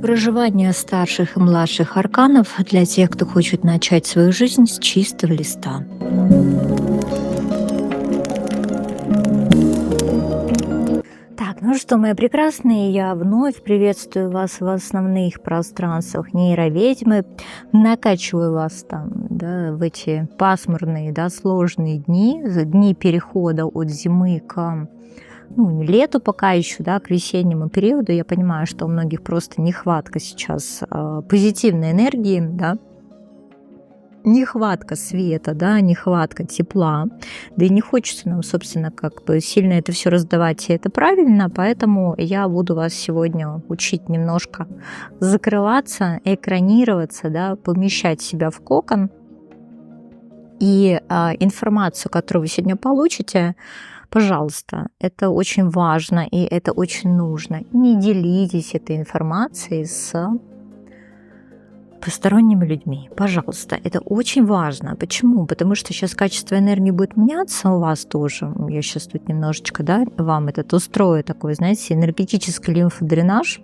Проживание старших и младших арканов для тех, кто хочет начать свою жизнь с чистого листа. Так, ну что, мои прекрасные, я вновь приветствую вас в основных пространствах нейроведьмы, накачиваю вас там, да, в эти пасмурные, да, сложные дни, дни перехода от зимы к лету пока еще, да, к весеннему периоду. Я понимаю, что у многих просто нехватка сейчас позитивной энергии, да, нехватка света, да, нехватка тепла, да и не хочется нам, собственно, как бы сильно это все раздавать, и это правильно, поэтому я буду вас сегодня учить немножко закрываться, экранироваться, да, помещать себя в кокон, и информацию, которую вы сегодня получите, пожалуйста, это очень важно и это очень нужно. Не делитесь этой информацией с посторонними людьми. Пожалуйста, это очень важно. Почему? Потому что сейчас качество энергии будет меняться у вас тоже. Я сейчас тут немножечко, да, вам этот устрою такой, знаете, энергетический лимфодренаж,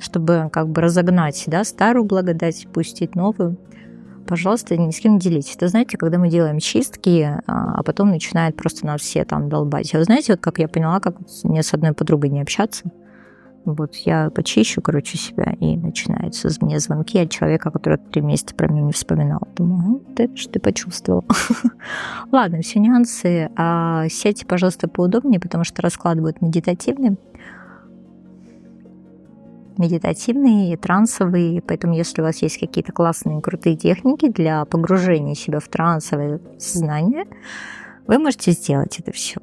чтобы как бы разогнать, да, старую благодать, пустить новую. Пожалуйста, ни с кем не делитесь. Это, знаете, когда мы делаем чистки, а потом начинает просто нас все там долбать. Вы знаете, вот как я поняла, как мне с одной подругой не общаться. Вот я почищу, короче, себя, и начинаются мне звонки от человека, который 3 месяца про меня не вспоминал. Думаю, вот это же ты почувствовал. Ладно, все нюансы. Сядьте, пожалуйста, поудобнее, потому что расклад будет медитативный, трансовые, поэтому если у вас есть какие-то классные, крутые техники для погружения себя в трансовое сознание, вы можете сделать это все.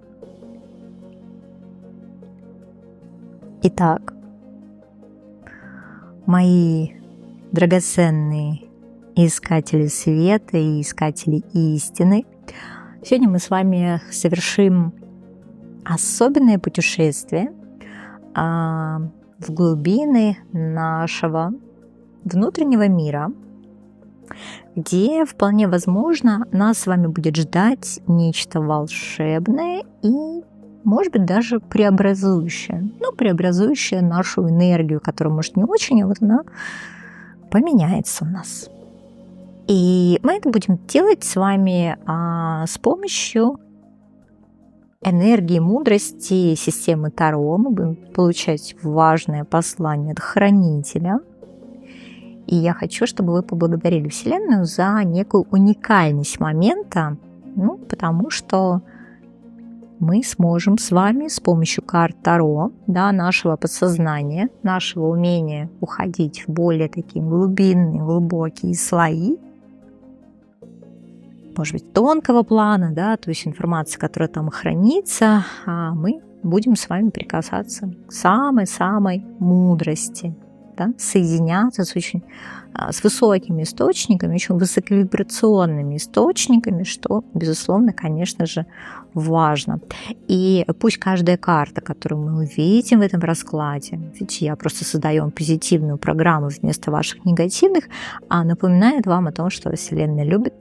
Итак, мои драгоценные искатели света и искатели истины, сегодня мы с вами совершим особенное путешествие в глубины нашего внутреннего мира, где вполне возможно нас с вами будет ждать нечто волшебное и, может быть, даже преобразующее. Преобразующее нашу энергию, которая, может, не очень, а вот она поменяется у нас. И мы это будем делать с вами с помощью энергии мудрости системы Таро. Мы будем получать важное послание от хранителя. И я хочу, чтобы вы поблагодарили Вселенную за некую уникальность момента, потому что мы сможем с вами с помощью карт Таро, да, нашего подсознания, нашего умения уходить в более такие глубинные, глубокие слои, может быть, тонкого плана, да, то есть информация, которая там хранится, мы будем с вами прикасаться к самой-самой мудрости, да, соединяться с высокими источниками, очень высоковибрационными источниками, что, безусловно, конечно же, важно. И пусть каждая карта, которую мы увидим в этом раскладе, видите, я просто создаю позитивную программу вместо ваших негативных, напоминает вам о том, что Вселенная любит,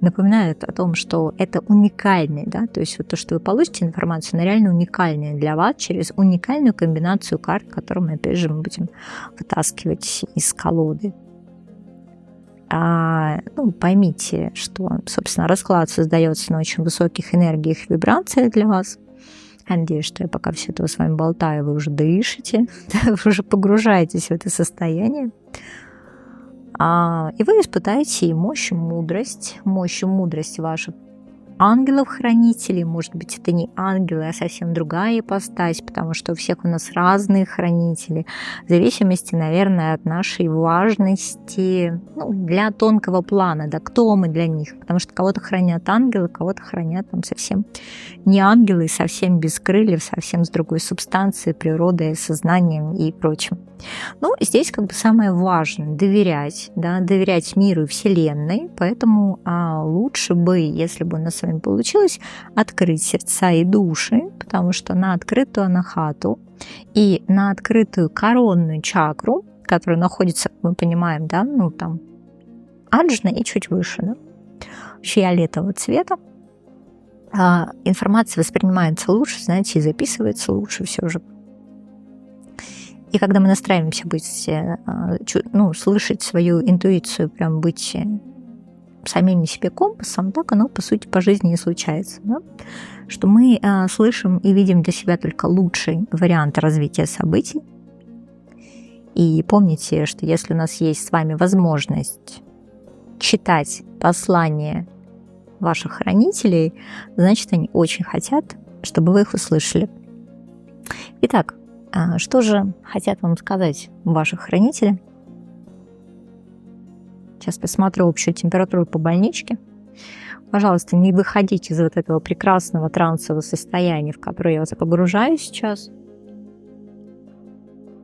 напоминает о том, что это уникальный, да, то есть вот то, что вы получите информацию, она реально уникальная для вас через уникальную комбинацию карт, которую мы, опять же, будем вытаскивать из колоды. Поймите, что, собственно, расклад создается на очень высоких энергиях и вибрациях для вас. Я надеюсь, что я пока все это с вами болтаю, вы уже дышите, вы уже погружаетесь в это состояние. И вы испытаете мощь и мудрость ваших ангелов-хранителей. Может быть, это не ангелы, а совсем другая ипостась, потому что у всех у нас разные хранители, в зависимости, наверное, от нашей важности для тонкого плана, да, кто мы для них, потому что кого-то хранят ангелы, кого-то хранят там совсем не ангелы, совсем без крыльев, совсем с другой субстанцией, природой, сознанием и прочим. Здесь как бы самое важное — доверять, да, доверять миру и Вселенной, поэтому лучше бы, если бы у нас с вами получилось, открыть сердца и души, потому что на открытую анахату и на открытую коронную чакру, которая находится, как мы понимаем, да, там аджна и чуть выше, да, фиолетового цвета, информация воспринимается лучше, знаете, и записывается лучше все же. И когда мы настраиваемся быть, слышать свою интуицию, прям быть самими себе компасом, так оно, по сути, по жизни и случается. Да? Что мы слышим и видим для себя только лучший вариант развития событий. И помните, что если у нас есть с вами возможность читать послания ваших хранителей, значит, они очень хотят, чтобы вы их услышали. Итак, что же хотят вам сказать ваши хранители? Сейчас посмотрю общую температуру по больничке. Пожалуйста, не выходите из вот этого прекрасного трансового состояния, в которое я вас погружаю сейчас.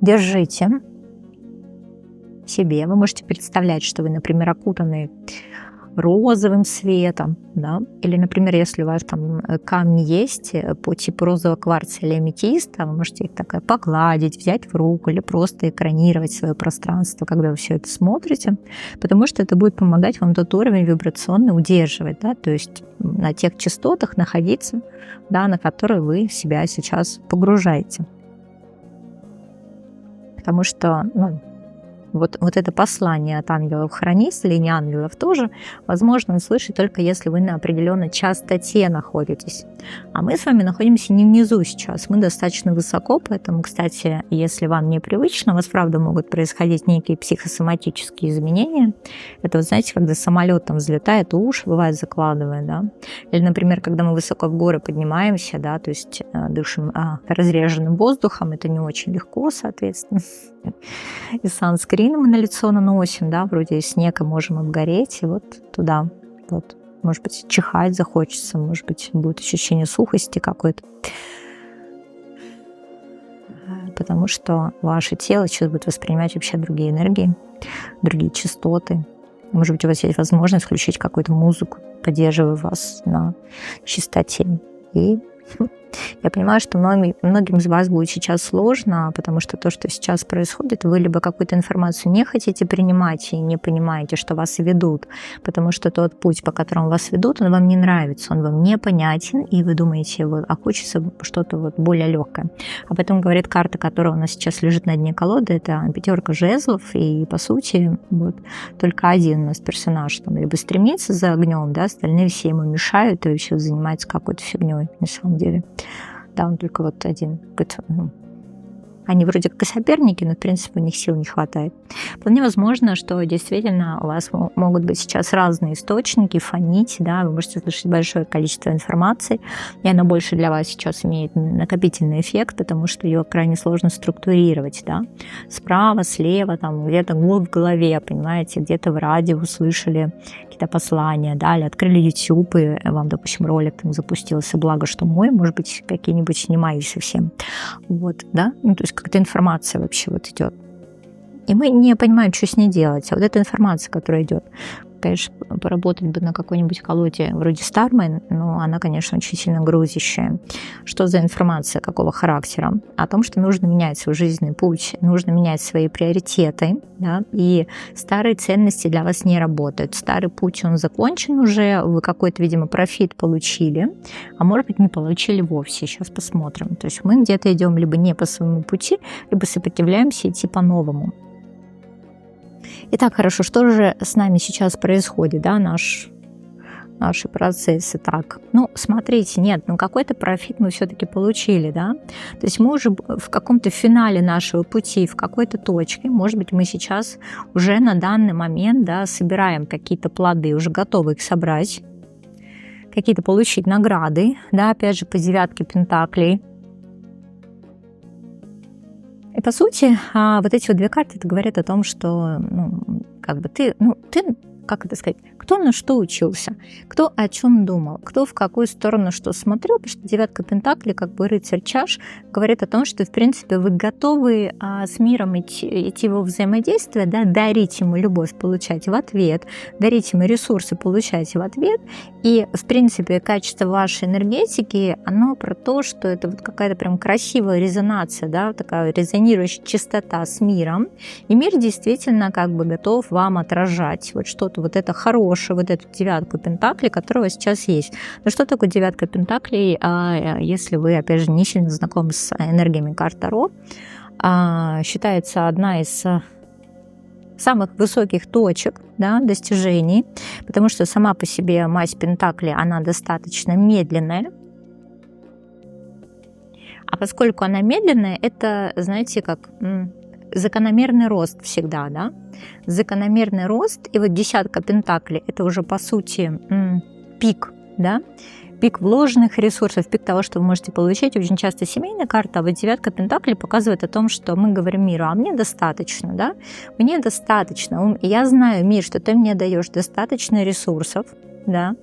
Держите себе. Вы можете представлять, что вы, например, окутаны розовым светом, да, или, например, если у вас там камни есть по типу розового кварца или аметиста, вы можете их так погладить, взять в руку или просто экранировать свое пространство, когда вы все это смотрите, потому что это будет помогать вам тот уровень вибрационный удерживать, да, то есть на тех частотах находиться, да, на которые вы себя сейчас погружаете. Потому что, вот это послание от ангелов-хранителей, не ангелов тоже, возможно услышать только если вы на определенной частоте находитесь. А мы с вами находимся не внизу сейчас, мы достаточно высоко, поэтому, кстати, если вам непривычно, у вас, правда, могут происходить некие психосоматические изменения. Это, вот знаете, когда самолет там взлетает, уши бывает закладывает, да. Или, например, когда мы высоко в горы поднимаемся, да, то есть дышим разреженным воздухом, это не очень легко, соответственно. И санскрин мы на лицо наносим, да, вроде снег, и можем обгореть, и вот туда, вот, может быть, чихать захочется, может быть, будет ощущение сухости какой-то. Потому что ваше тело сейчас будет воспринимать вообще другие энергии, другие частоты. Может быть, у вас есть возможность включить какую-то музыку, поддерживая вас на чистоте. И я понимаю, что многим из вас будет сейчас сложно, потому что то, что сейчас происходит, вы либо какую-то информацию не хотите принимать и не понимаете, что вас ведут, потому что тот путь, по которому вас ведут, он вам не нравится, он вам непонятен, и вы думаете, а хочется что-то более легкое. Об этом говорит карта, которая у нас сейчас лежит на дне колоды, это 5 жезлов, и по сути только один у нас персонаж там либо стремится за огнем, да, остальные все ему мешают и вообще занимаются какой-то фигней на самом деле. Да, он только вот один. Они вроде как и соперники, но, в принципе, у них сил не хватает. Вполне возможно, что действительно у вас могут быть сейчас разные источники, фонить, да, вы можете слышать большое количество информации, и она больше для вас сейчас имеет накопительный эффект, потому что ее крайне сложно структурировать, да. Справа, слева, там где-то в голове, понимаете, где-то в радио услышали какие-то послания, да, или открыли YouTube, и вам, допустим, ролик там запустился, благо, что мой, может быть, какие-нибудь не мои совсем. Вот, да, то есть какая-то информация вообще идет. И мы не понимаем, что с ней делать. А вот эта информация, которая идет, конечно, поработать бы на какой-нибудь колоде вроде Starman, но она, конечно, очень сильно грузящая. Что за информация, какого характера? О том, что нужно менять свой жизненный путь, нужно менять свои приоритеты, да, и старые ценности для вас не работают. Старый путь, он закончен уже, вы какой-то, видимо, профит получили, а может быть, не получили вовсе. Сейчас посмотрим. То есть мы где-то идем либо не по своему пути, либо сопротивляемся идти по-новому. Итак, хорошо, что же с нами сейчас происходит, да, наши процессы? Так, смотрите, нет, какой-то профит мы все-таки получили, да, то есть мы уже в каком-то финале нашего пути, в какой-то точке, может быть, мы сейчас уже на данный момент, да, собираем какие-то плоды, уже готовы их собрать, какие-то получить награды, да, опять же, по 9 пентаклей. И по сути, вот эти 2 карты говорят о том, что, ты, как это сказать, кто на что учился, кто о чем думал, кто в какую сторону что смотрел, потому что 9 пентаклей, рыцарь чаш, говорит о том, что, в принципе, вы готовы с миром идти во взаимодействие, да, дарить ему любовь, получать в ответ, дарить ему ресурсы, получать в ответ, и, в принципе, качество вашей энергетики, оно про то, что это какая-то прям красивая резонация, да, такая резонирующая частота с миром, и мир действительно готов вам отражать что-то это хорошее, эту 9 пентаклей, которая у вас сейчас есть. Но что такое 9 пентаклей, если вы, опять же, не сильно знакомы с энергиями карт Таро? считается одна из самых высоких точек, да, достижений, потому что сама по себе масть Пентаклей, она достаточно медленная. А поскольку она медленная, это, знаете, как закономерный рост всегда, да? Закономерный рост, и вот десятка Пентаклей, это уже по сути пик, да? Пик вложенных ресурсов, пик того, что вы можете получить. Очень часто семейная карта, а вот девятка Пентаклей показывает о том, что мы говорим миру, а мне достаточно, да? Мне достаточно. Я знаю, мир, что ты мне даешь достаточно ресурсов, да?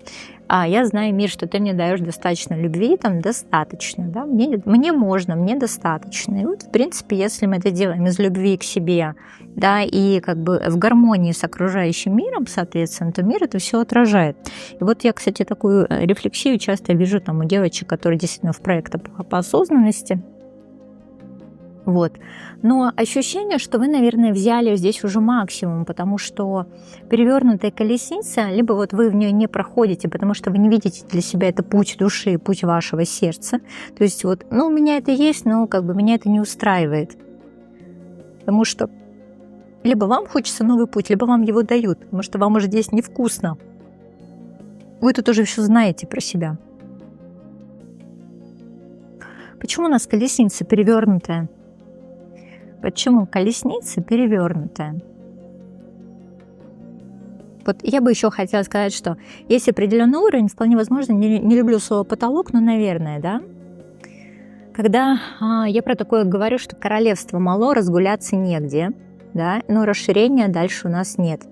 А я знаю, мир, что ты мне даешь достаточно любви, там достаточно, да? Мне можно, мне достаточно. И вот, в принципе, если мы это делаем из любви к себе, да, и как бы в гармонии с окружающим миром, соответственно, то мир это все отражает. И вот я, кстати, такую рефлексию часто вижу там у девочек, которые действительно в проектах по осознанности. Вот. Но ощущение, что вы, наверное, взяли здесь уже максимум, потому что перевернутая колесница, либо вот вы в нее не проходите, потому что вы не видите для себя это путь души, путь вашего сердца. То есть вот, у меня это есть, но как бы меня это не устраивает. Потому что либо вам хочется новый путь, либо вам его дают, потому что вам уже здесь невкусно. Вы тут уже все знаете про себя. Почему у нас колесница перевернутая? Почему колесница перевернутая? Вот я бы еще хотела сказать, что есть определенный уровень, вполне возможно, не люблю слово потолок, но, наверное, да. Когда я про такое говорю, что королевство мало, разгуляться негде, да, но расширения дальше у нас нет.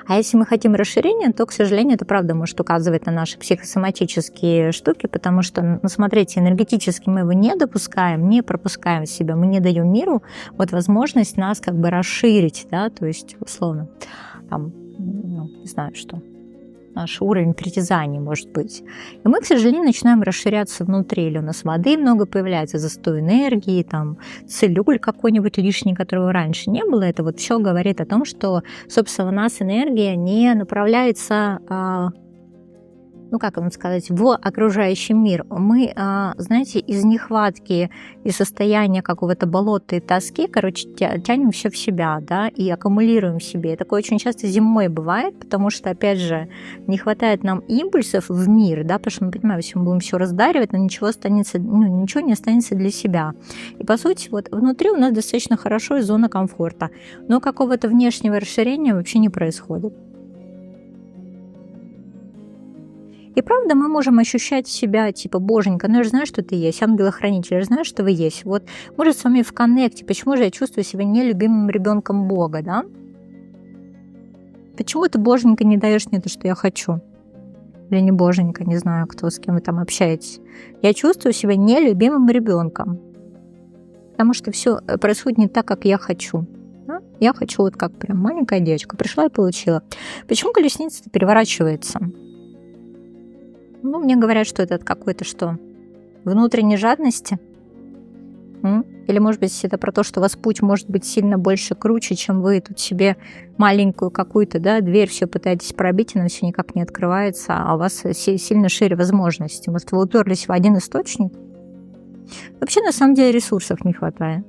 А если мы хотим расширения, то, к сожалению, это правда может указывать на наши психосоматические штуки, потому что, смотрите, энергетически мы его не допускаем, не пропускаем себя, мы не даем миру вот возможность нас как бы расширить, да, то есть, условно, там, не знаю что, наш уровень притязаний, может быть. И мы, к сожалению, начинаем расширяться внутри. Или у нас воды много появляется, застой энергии, там, целлюль какой-нибудь лишний, которого раньше не было. Это вот все говорит о том, что, собственно, у нас энергия не направляется, как вам сказать, в окружающий мир. Мы, знаете, из нехватки и состояния какого-то болота и тоски, тянем все в себя, да, и аккумулируем в себе. И такое очень часто зимой бывает, потому что, опять же, не хватает нам импульсов в мир, да, потому что мы понимаем, если мы будем все раздаривать, но ничего не останется для себя. И, по сути, вот внутри у нас достаточно хорошо и зона комфорта, но какого-то внешнего расширения вообще не происходит. И правда, мы можем ощущать себя, типа, боженька, я же знаю, что ты есть, ангел-хранитель, я же знаю, что вы есть. Вот, может, с вами в коннекте, почему же я чувствую себя нелюбимым ребенком Бога, да? Почему ты, боженька, не даешь мне то, что я хочу? Или не боженька, не знаю, кто, с кем вы там общаетесь. Я чувствую себя нелюбимым ребенком, потому что все происходит не так, как я хочу. Да? Я хочу вот как прям маленькая девочка, пришла и получила. Почему колесница переворачивается? Мне говорят, что это от какой-то что? Внутренней жадности? Или, может быть, это про то, что у вас путь может быть сильно больше круче, чем вы тут себе маленькую какую-то, да, дверь все пытаетесь пробить, она все никак не открывается, а у вас сильно шире возможности. Может, вы уперлись в один источник? Вообще, на самом деле, ресурсов не хватает.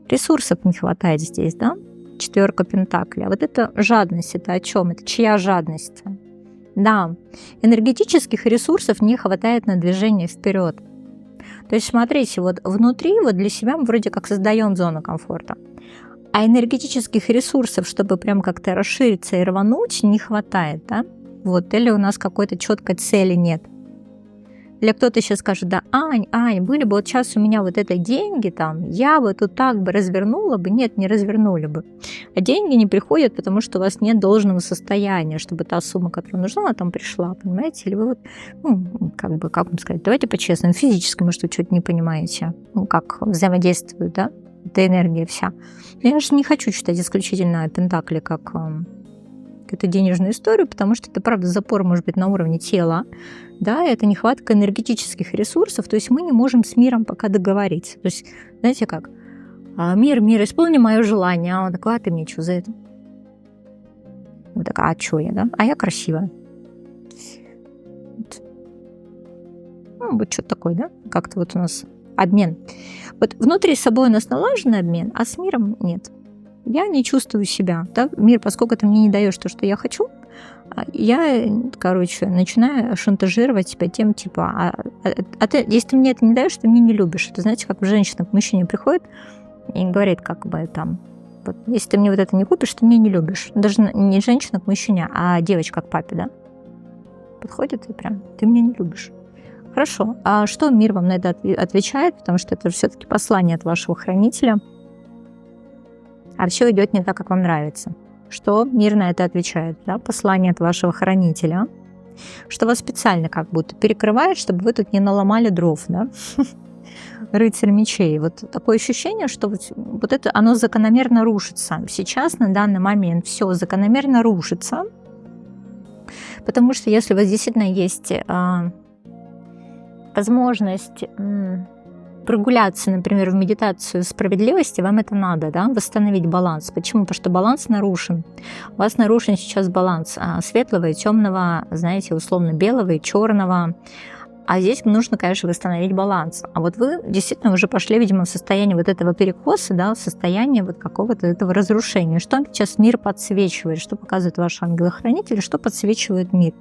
Ресурсов не хватает здесь, да? 4 Пентаклей. А вот это жадность, это о чем? Это чья жадность? Да, энергетических ресурсов не хватает на движение вперед. То есть, смотрите, вот внутри вот для себя мы вроде как создаем зону комфорта, а энергетических ресурсов, чтобы прям как-то расшириться и рвануть, не хватает, да? Вот, или у нас какой-то четкой цели нет. Или кто-то сейчас скажет, да, Ань, были бы вот сейчас у меня вот это деньги, там, я бы тут так бы развернула бы. Нет, не развернули бы. А деньги не приходят, потому что у вас нет должного состояния, чтобы та сумма, которая нужна, она там пришла, понимаете? Или вы вот, как вам сказать, давайте по-честному, физически, может, вы что-то не понимаете, как взаимодействует, да, эта энергия вся. Я же не хочу читать исключительно Пентакли как какую-то денежную историю, потому что это, правда, запор может быть на уровне тела, да, это нехватка энергетических ресурсов, то есть мы не можем с миром пока договориться. То есть, знаете как, мир, исполни мое желание, а он такой, а ты мне что за это? Вот такая, а что я, да? А я красивая. Вот что-то такое, да? Как-то вот у нас обмен. Вот внутри с собой у нас налаженный обмен, а с миром нет. Я не чувствую себя, да? Мир, поскольку ты мне не даешь то, что я хочу, я, начинаю шантажировать тебя тем, типа, если ты мне это не даешь, ты меня не любишь. Это, знаете, как женщина к мужчине приходит и говорит, вот, если ты мне вот это не купишь, ты меня не любишь. Даже не женщина к мужчине, а девочка к папе, да? Подходит и прям, ты меня не любишь. Хорошо, а что мир вам на это отвечает? Потому что это все-таки послание от вашего хранителя. А все идет не так, как вам нравится. Что мир на это отвечает? Да? Послание от вашего хранителя, что вас специально как будто перекрывает, чтобы вы тут не наломали дров, да? Рыцарь мечей. Вот такое ощущение, что вот это, оно закономерно рушится. Сейчас, на данный момент, все закономерно рушится, потому что если у вас действительно есть возможность прогуляться, например, в медитацию справедливости, вам это надо, да, восстановить баланс. Почему? Потому что баланс нарушен. У вас нарушен сейчас баланс светлого и темного, знаете, условно белого и черного. А здесь нужно, конечно, восстановить баланс. А вот вы действительно уже пошли, видимо, в состояние вот этого перекоса, да, в состояние вот какого-то этого разрушения. Что сейчас мир подсвечивает, что показывает ваш ангел-хранитель, что подсвечивает мир.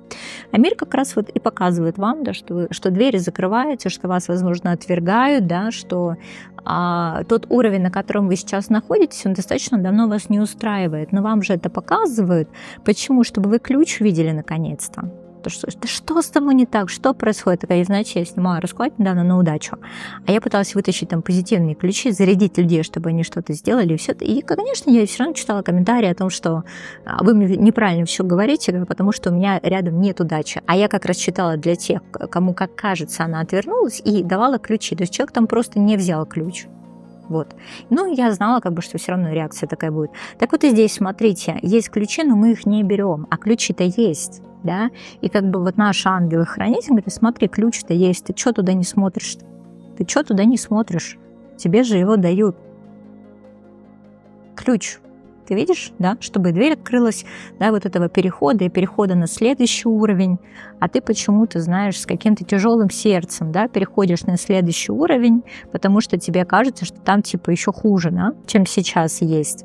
А мир как раз вот и показывает вам, да, что двери закрываете, что вас, возможно, отвергают, да, что тот уровень, на котором вы сейчас находитесь, он достаточно давно вас не устраивает. Но вам же это показывают. Почему? Чтобы вы ключ увидели наконец-то. Что с тобой не так? Что происходит? Такая, знаете, я снимала расклад недавно на удачу, а я пыталась вытащить там позитивные ключи, зарядить людей, чтобы они что-то сделали, и все. И, конечно, я все равно читала комментарии о том, что вы мне неправильно все говорите, потому что у меня рядом нет удачи. А я как раз читала для тех, кому, как кажется, она отвернулась, и давала ключи. То есть человек там просто не взял ключ. Вот. Ну, я знала, что все равно реакция такая будет. Так вот и здесь, смотрите, есть ключи, но мы их не берем, а ключи-то есть, да, и вот наш ангел-хранитель говорит, смотри, ключ-то есть, ты что туда не смотришь? Ты что туда не смотришь? Тебе же его дают. Ключ. Ты видишь, да, чтобы дверь открылась, да, вот этого перехода и перехода на следующий уровень, а ты почему-то, знаешь, с каким-то тяжелым сердцем, да, переходишь на следующий уровень, потому что тебе кажется, что там типа еще хуже, да, чем сейчас есть.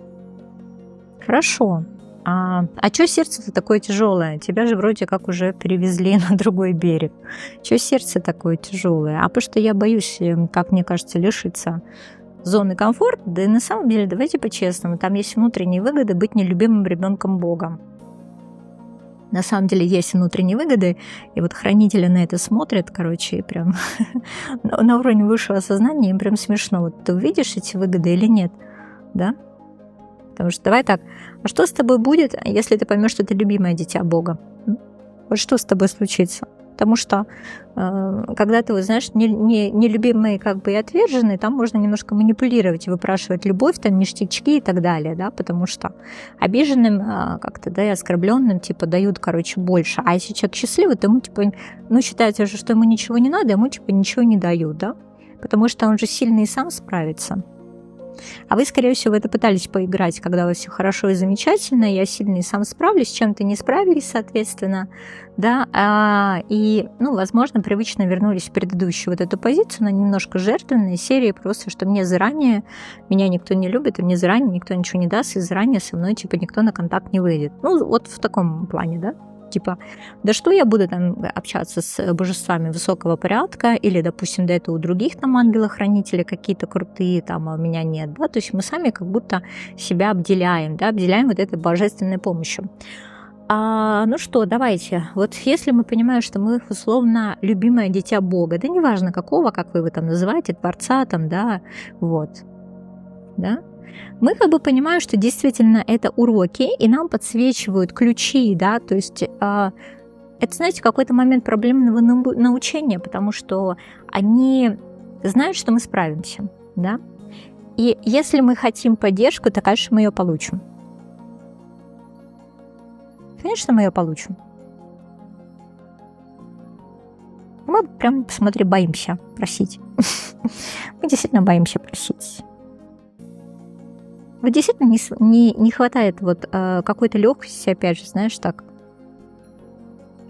Хорошо. А что сердце-то такое тяжелое? Тебя же вроде как уже перевезли на другой берег. Что сердце такое тяжелое? А потому что я боюсь, как мне кажется, лишиться зоны комфорта, да и на самом деле, давайте по-честному, там есть внутренние выгоды быть нелюбимым ребенком Бога. На самом деле есть внутренние выгоды, и вот хранители на это смотрят, и прям на уровне высшего сознания им прям смешно. Вот ты увидишь эти выгоды или нет, да? Потому что давай так, а что с тобой будет, если ты поймешь, что ты любимое дитя Бога? Вот что с тобой случится? Потому что когда ты, знаешь, нелюбимый и отверженный, там можно немножко манипулировать и выпрашивать любовь, там ништячки и так далее, да, потому что обиженным и оскорбленным дают, больше. А если человек счастливый, то ему считается же, что ему ничего не надо, ему ничего не дают, да, потому что он же сильный и сам справится. А вы, скорее всего, в это пытались поиграть, когда у вас все хорошо и замечательно, я сильный, сам справлюсь, с чем-то не справились, соответственно, да, и, возможно, привычно вернулись в предыдущую вот эту позицию, на немножко жертвенной серии, просто, что меня никто не любит, и мне заранее никто ничего не даст, и заранее со мной, никто на контакт не выйдет. Вот в таком плане, да. Да что я буду там общаться с божествами высокого порядка, или, допустим, да это у других там ангелов-хранителей какие-то крутые, там, а у меня нет, да, то есть мы сами как будто себя обделяем, да, обделяем вот этой божественной помощью. Давайте, вот если мы понимаем, что мы условно любимое дитя Бога, да неважно какого, как вы его там называете, Творца там, да, вот, да, мы понимаем, что действительно это уроки, и нам подсвечивают ключи, да, то есть это, знаете, какой-то момент проблемного научения, потому что они знают, что мы справимся, да, и если мы хотим поддержку, то, конечно, мы ее получим. Конечно, мы ее получим. Мы прям, посмотри, боимся просить. Мы действительно боимся просить. Вот действительно не хватает какой-то легкости, опять же, знаешь, так.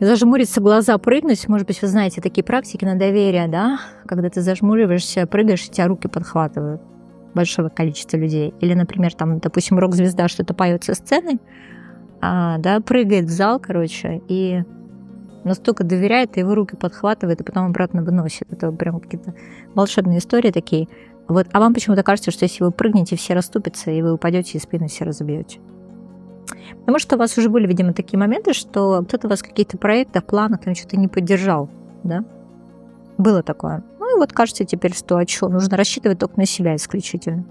зажмуриться, глаза прыгнуть. Может быть, вы знаете такие практики на доверие, да? Когда ты зажмуриваешься, прыгаешь, и тебя руки подхватывают большого количества людей. Или, например, там, допустим, рок-звезда что-то поет со сцены, да, прыгает в зал, короче, и настолько доверяет, и его руки подхватывает, и потом обратно выносит. Это прям какие-то волшебные истории такие. Вот. А вам почему-то кажется, что если вы прыгнете, все расступятся, и вы упадете, и спину все разобьете. Потому что у вас уже были, видимо, такие моменты, что кто-то вас в каких-то проектах, планах там что-то не поддержал, да? Было такое. Ну и вот кажется теперь, что нужно рассчитывать только на себя исключительно.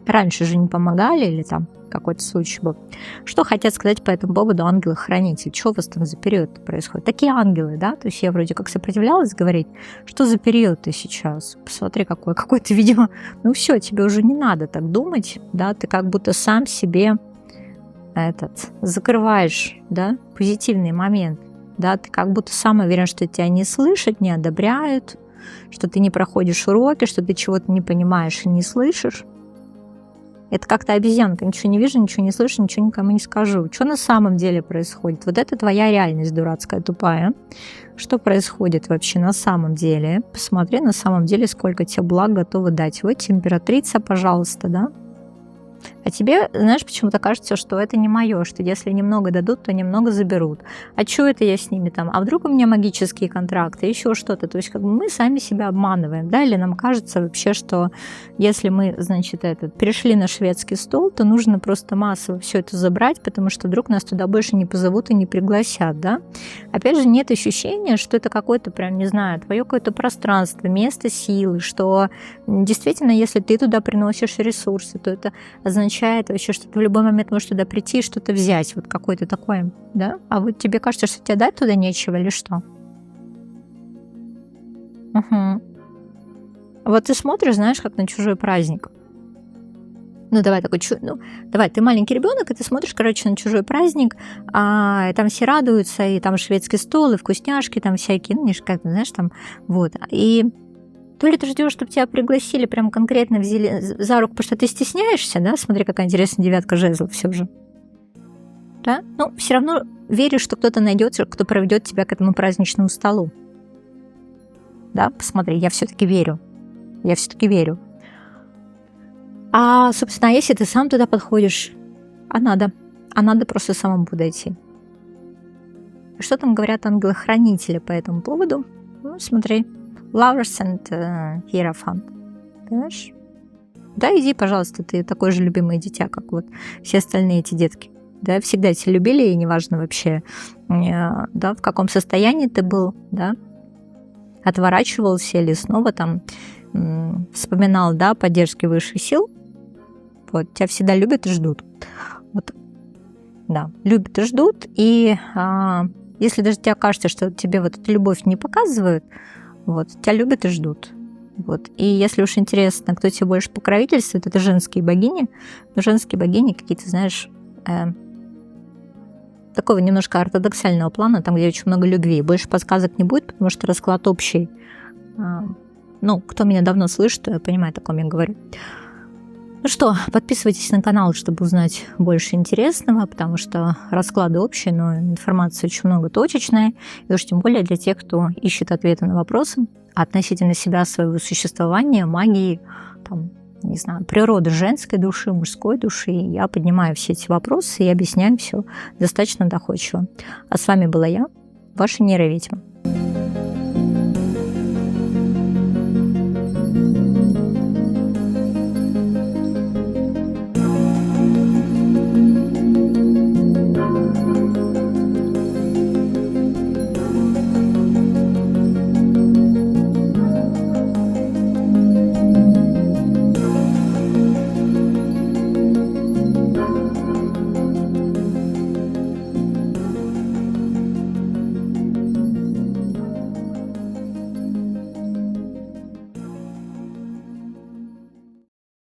Раньше же не помогали или там какой-то случай был. Что хотят сказать по этому поводу ангелы-хранители? Что у вас там за период происходит? Такие ангелы, да? То есть я вроде как сопротивлялась говорить, что за период ты сейчас? Посмотри, какой ты, видимо, ну все, тебе уже не надо так думать, да? Ты как будто сам себе закрываешь, да, позитивный момент, да? Ты как будто сам уверен, что тебя не слышат, не одобряют, что ты не проходишь уроки, что ты чего-то не понимаешь и не слышишь. Это как-то обезьянка. Ничего не вижу, ничего не слышу, ничего никому не скажу. Что на самом деле происходит? Вот это твоя реальность дурацкая, тупая. Что происходит вообще на самом деле? Посмотри на самом деле, сколько тебе благ готовы дать. Вот императрица, пожалуйста, да? А тебе, знаешь, почему-то кажется, что это не мое, что если немного дадут, то немного заберут. А что это я с ними там? А вдруг у меня магические контракты, еще что-то? То есть как бы мы сами себя обманываем, да? Или нам кажется вообще, что если мы, значит, перешли на шведский стол, то нужно просто массово все это забрать, потому что вдруг нас туда больше не позовут и не пригласят, да? Опять же, нет ощущения, что это какое-то прям, не знаю, твое какое-то пространство, место силы, что действительно, если ты туда приносишь ресурсы, то это означает вообще, что ты в любой момент можешь туда прийти и что-то взять, вот какое-то такое, да? А вот тебе кажется, что тебе дать туда нечего или что? Угу. Вот ты смотришь, знаешь, как на чужой праздник. Ну, давай такой, давай, ты маленький ребенок, и ты смотришь, короче, на чужой праздник, и там все радуются, и там шведский стол, и вкусняшки там всякие, ну, как, знаешь, там, вот. И то ли ты ждешь, чтобы тебя пригласили, прям конкретно взяли за руку, потому что ты стесняешься, да? Смотри, какая интересная девятка жезлов все же. Да? Но все равно веришь, что кто-то найдется, кто проведет тебя к этому праздничному столу. Да, посмотри, я все-таки верю. Я все-таки верю. А, собственно, если ты сам туда подходишь, а надо просто самому подойти. Что там говорят ангелы-хранители по этому поводу? Ну, смотри. Lovers and Hierophant. Понимаешь? Да, иди, пожалуйста, ты такое же любимое дитя, как вот все остальные эти детки. Да, всегда тебя любили, и неважно вообще, да, в каком состоянии ты был, да, отворачивался или снова там вспоминал, да, поддержки высших сил. Вот, тебя всегда любят и ждут. Вот, да, любят и ждут, и если даже тебе кажется, что тебе вот эту любовь не показывают, вот, тебя любят и ждут. Вот. И если уж интересно, кто тебе больше покровительствует, это женские богини. Но женские богини какие-то, знаешь, такого немножко ортодоксального плана, там, где очень много любви. Больше подсказок не будет, потому что расклад общий. Ну, кто меня давно слышит, то понимает, о ком я говорю. Ну что, подписывайтесь на канал, чтобы узнать больше интересного, потому что расклады общие, но информации очень много точечная. И уж тем более для тех, кто ищет ответы на вопросы относительно себя, своего существования, магии, там, не знаю, природы женской души, мужской души. Я поднимаю все эти вопросы и объясняю все достаточно доходчиво. А с вами была я, ваша нейроведьма.